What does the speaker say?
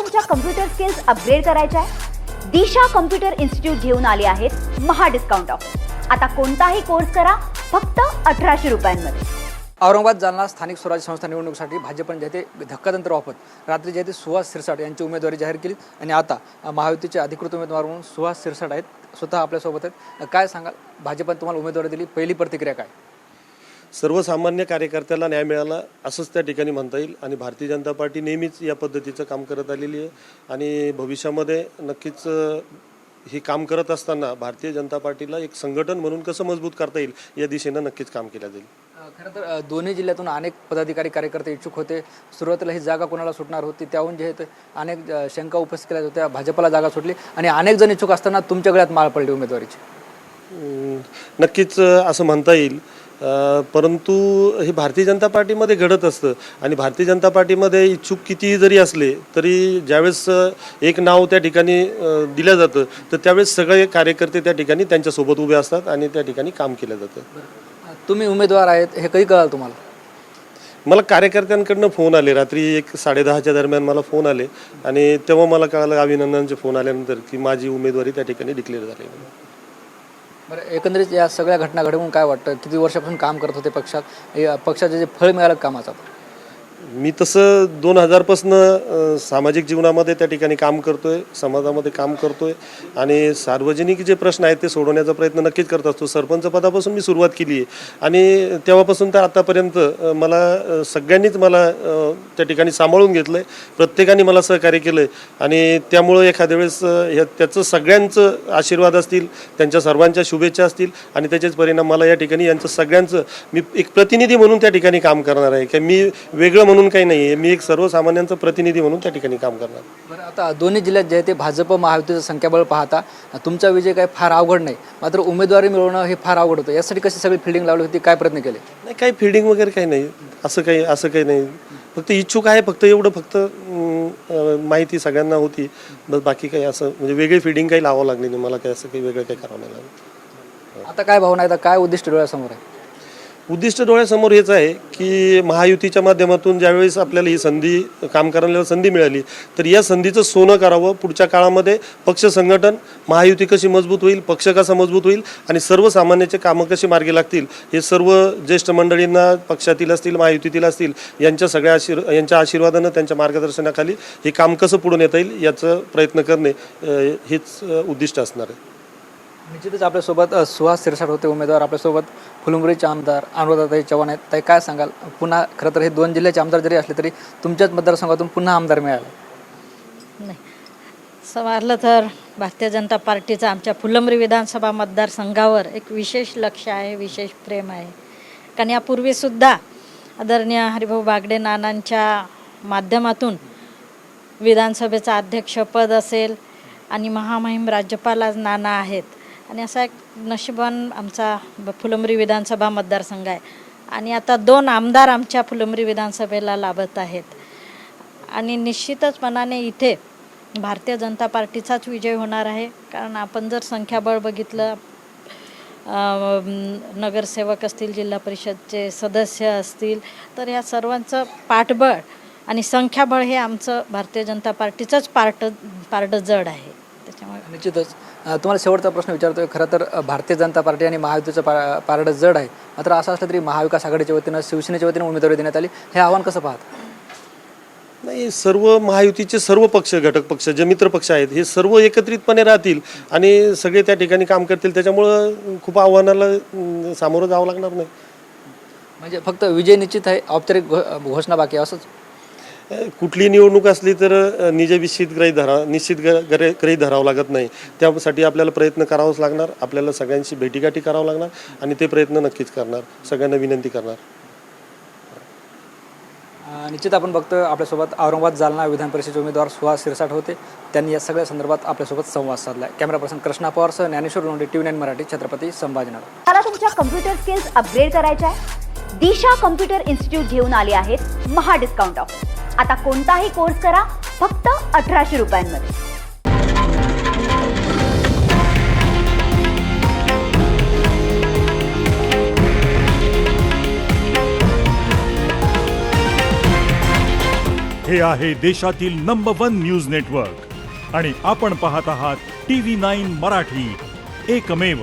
तुमच्या computer skills upgrade करायच्या आहे? दिशा कम्प्युटर इन्स्टिट्यूट घेऊन आले आहेत महा डिस्काउंट ऑफर. आता कोणताही कोर्स करा फक्त 1800 रुपयांमध्ये. औरंगाबाद जालना स्थानिक स्वराज्य संस्था निवडणुकीसाठी भाजपने जे ते धक्कातंत्र वापरत रात्री जे ते सुहास शिरसाट यांची उमेदवारी जाहीर केली आणि आता महायुतीचे अधिकृत उमेदवार म्हणून सुहास शिरसाट आहेत, स्वतः आपल्यासोबत आहेत. काय सांगाल, भाजपने तुम्हाला उमेदवारी दिली, पहिली प्रतिक्रिया काय? सर्वसामान्य कार्यकर्त्याला न्याय मिळाला असंच त्या ठिकाणी म्हणता येईल. आणि भारतीय जनता पार्टी नेहमीच या पद्धतीचं काम करत आलेली आहे आणि भविष्यामध्ये नक्कीच हे काम करत असताना भारतीय जनता पार्टीला एक संघटन म्हणून कसं मजबूत करता येईल या दिशेनं नक्कीच काम केलं जाईल. खरं तर दोन्ही जिल्ह्यातून अनेक पदाधिकारी कार्यकर्ते इच्छुक होते. सुरुवातीला ही जागा कोणाला सुटणार होती, त्याहून जे अनेक शंका उपस्थित केल्या होत्या. भाजपला जागा सुटली आणि अनेक जण इच्छुक असताना तुमच्या गळ्यात माळ पडली उमेदवारीची. नक्कीच असं म्हणता येईल, परंतु हे भारतीय जनता पार्टीमध्ये घडत असतं आणि भारतीय जनता पार्टीमध्ये इच्छुक कितीही जरी असले तरी ज्यावेळेस एक नाव त्या ठिकाणी दिलं जातं तर त्यावेळेस सगळे कार्यकर्ते त्या ठिकाणी त्यांच्यासोबत उभे असतात आणि त्या ठिकाणी काम केलं जातं. तुम्ही उमेदवार आहेत हे कधी कळालं तुम्हाला? मला कार्यकर्त्यांकडनं फोन आले, रात्री 10:30च्या दरम्यान मला फोन आले आणि तेव्हा मला कळालं अभिनंदनचे फोन आल्यानंतर की माझी उमेदवारी त्या ठिकाणी डिक्लेअर झाली. बरं, एकंदरीत या सगळ्या घटना घडवून काय वाटतं? किती वर्षापासून काम करत होते पक्षात, पक्षाचे जे फळ मिळालं कामाचं? मी तसं 2000 पासून सामाजिक जीवनामध्ये त्या ठिकाणी काम करतोय, समाजामध्ये काम करतोय आणि सार्वजनिक जे प्रश्न आहेत ते सोडवण्याचा प्रयत्न नक्कीच करत असतो. सरपंच पदापासून मी सुरुवात केली आहे आणि तेव्हापासून तर आतापर्यंत मला सगळ्यांनीच मला त्या ठिकाणी सांभाळून घेतलं आहे. प्रत्येकाने मला सहकार्य केलं आहे आणि त्यामुळं एखाद्या वेळेस त्याचं सगळ्यांचं आशीर्वाद असतील, त्यांच्या सर्वांच्या शुभेच्छा असतील आणि त्याचेच परिणाम मला या ठिकाणी यांचं सगळ्यांचं मी एक प्रतिनिधी म्हणून त्या ठिकाणी काम करणार आहे. की मी वेगळं म्हणून काही नाही आहे, मी एक सर्वसामान्यांचा प्रतिनिधी म्हणून त्या ठिकाणी काम करणार. बरं, आता दोन्ही जिल्ह्यात जे ते भाजप महायुतीचं संख्याबळ पाहता तुमचा विजय काय फार अवघड नाही, मात्र उमेदवारी मिळवणं हे फार अवघड होतं. यासाठी कशी सगळी फिल्डिंग लावली होती, काय प्रयत्न केले? नाही, काही फिल्डिंग वगैरे काही नाही, असं काही नाही. फक्त इच्छुक आहे, फक्त एवढं, फक्त माहिती सगळ्यांना होती बस. बाकी काही असं म्हणजे वेगळी फिल्डिंग काही लावावं लागली नाही मला, काही असं काही वेगळं काही करावं नाही लागलं. आता काय भावना आहे, काय उद्दिष्ट डोळ्यासमोर आहे? उद्दिष्ट डोळ्यासमोर हेच आहे की महायुतीच्या माध्यमातून ज्यावेळेस आपल्याला ही संधी, काम करायला संधी मिळाली तर या संधीचं सोनं करावं. पुढच्या काळामध्ये पक्ष संघटन, महायुती कशी मजबूत होईल, पक्ष कसा मजबूत होईल आणि सर्वसामान्याचे कामं कशी मार्गी लागतील हे सर्व ज्येष्ठ मंडळींना, पक्षातील असतील, महायुतीतील असतील, यांच्या यांच्या आशीर्वादानं, त्यांच्या मार्गदर्शनाखाली हे काम कसं पुढे नेता येईल याचं प्रयत्न करणे हेच उद्दिष्ट असणार आहे. निश्चितच आपल्यासोबत सुहास शिरसाट होते उमेदवार, आपल्यासोबत फुलंब्रीचे आमदार अनुराधाताई चव्हाण आहेत. ताई, काय सांगाल, पुन्हा खरं तर हे दोन जिल्ह्याचे आमदार जरी असले तरी तुमच्याच मतदारसंघातून पुन्हा आमदार मिळाला? नाही, समजलं तर भारतीय जनता पार्टीचा आमच्या फुलंब्री विधानसभा मतदारसंघावर एक विशेष लक्ष आहे, विशेष प्रेम आहे. कारण यापूर्वीसुद्धा आदरणीय हरिभाऊ बागडे नानांच्या माध्यमातून विधानसभेचं अध्यक्षपद असेल आणि महामहिम राज्यपाल आज नाना आहेत आणि असा एक नशिबान आमचा फुलंब्री विधानसभा मतदारसंघ आहे. आणि आता 2 आमदार आमच्या फुलंब्री विधानसभेला लाभत आहेत आणि निश्चितच मनाने इथे भारतीय जनता पार्टीचाच विजय होणार आहे. कारण आपण जर संख्याबळ बघितलं, नगरसेवक असतील, जिल्हा परिषदचे सदस्य असतील, तर ह्या सर्वांचं पाठबळ आणि संख्याबळ हे आमचं भारतीय जनता पार्टीचंच पारडं जड आहे. त्याच्यामुळे निश्चितच तुम्हाला शेवटचा प्रश्न विचारतोय. खरं तर भारतीय जनता पार्टी आणि महायुतीचं पारडं जड आहे, मात्र असं असलं तरी महाविकास आघाडीच्या वतीनं, शिवसेनेच्या वतीनं उमेदवारी देण्यात आली, हे आव्हान कसं पाहता? नाही, सर्व महायुतीचे सर्व पक्ष, घटक पक्ष, जे मित्र पक्ष आहेत हे सर्व एकत्रितपणे राहतील आणि सगळे त्या ठिकाणी काम करतील. त्याच्यामुळं खूप आव्हानाला सामोरं जावं लागणार नाही. म्हणजे फक्त विजय निश्चित आहे, औपचारिक घोषणा बाकी असंच? कुठली निवडणूक असली तर निश्चित ग्रहित धरावं लागत नाही. त्यासाठी आपल्याला प्रयत्न करावाच लागणार, आपल्याला सगळ्यांशी भेटीगाठी करावं लागणार आणि ते प्रयत्न नक्कीच करणार, सगळ्यांना विनंती करणार. निश्चित आपण बघतोय आपल्यासोबत औरंगाबाद जालना विधान परिषदेचे उमेदवार सुहास शिरसाट होते. त्यांनी या सगळ्या संदर्भात आपल्यासोबत संवाद साधला. कॅमेरा पर्सन कृष्णा पवारसह ज्ञानेश्वर लोंढे, TV9 मराठी, छत्रपती संभाजीनगर. मला तुमच्या कम्प्युटर स्किल्स अपग्रेड करायच्या आहे? दिशा कम्प्युटर इन्स्टिट्यूट घेऊन आले आहेत महा डिस्काउंट ऑफर. आता कोणताही कोर्स करा फक्त 1800 रुपयांमध्ये. हे आहे देशातील नंबर 1 न्यूज नेटवर्क आणि आपण पाहत आहात TV9 मराठी, एकमेव.